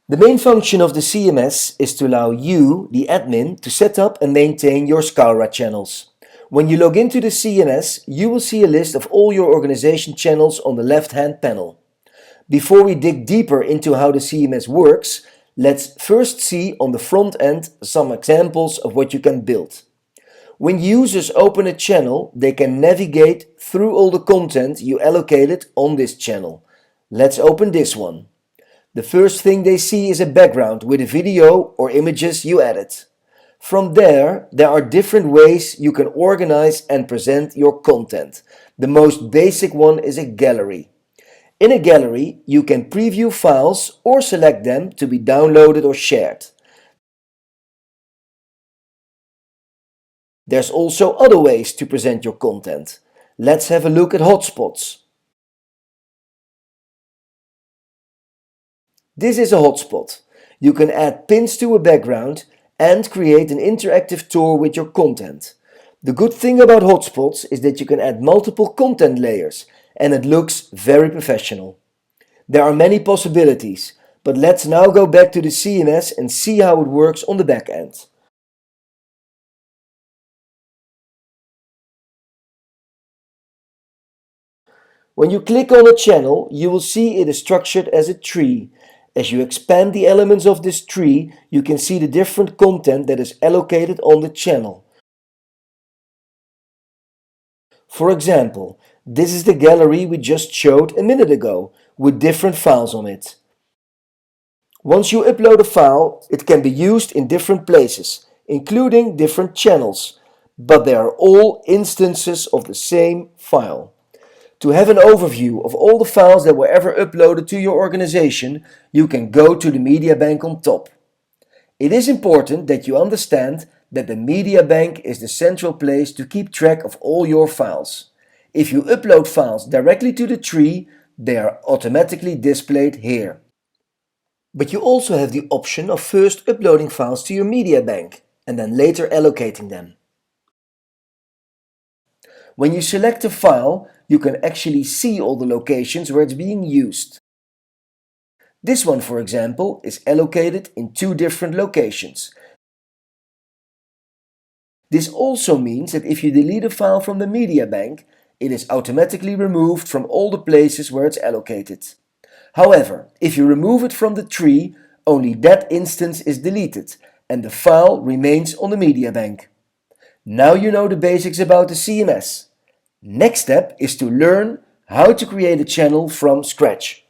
The main function of the CMS is to allow you, the admin, to set up and maintain your Scaura channels. When you log into the CMS, you will see a list of all your organization channels on the left-hand panel. Before we dig deeper into how the CMS works, let's first see on the front end some examples of what you can build. When users open a channel, they can navigate through all the content you allocated on this channel. Let's open this one. The first thing they see is a background with a video or images you added. From there are different ways you can organize and present your content. The most basic one is a gallery. In a gallery, you can preview files or select them to be downloaded or shared. There's also other ways to present your content. Let's have a look at hotspots. This is a hotspot. You can add pins to a background and create an interactive tour with your content. The good thing about hotspots is that you can add multiple content layers and it looks very professional. There are many possibilities, but let's now go back to the CMS and see how it works on the back end. When you click on a channel, you will see it is structured as a tree. As you expand the elements of this tree, you can see the different content that is allocated on the channel. For example, this is the gallery we just showed a minute ago, with different files on it. Once you upload a file, it can be used in different places, including different channels, but they are all instances of the same file. To have an overview of all the files that were ever uploaded to your organization, you can go to the media bank on top. It is important that you understand that the media bank is the central place to keep track of all your files. If you upload files directly to the tree, they are automatically displayed here. But you also have the option of first uploading files to your media bank and then later allocating them. When you select a file, you can actually see all the locations where it's being used. This one, for example, is allocated in 2 different locations. This also means that if you delete a file from the media bank, it is automatically removed from all the places where it's allocated. However, if you remove it from the tree, only that instance is deleted and the file remains on the media bank. Now you know the basics about the CMS. Next step is to learn how to create a channel from scratch.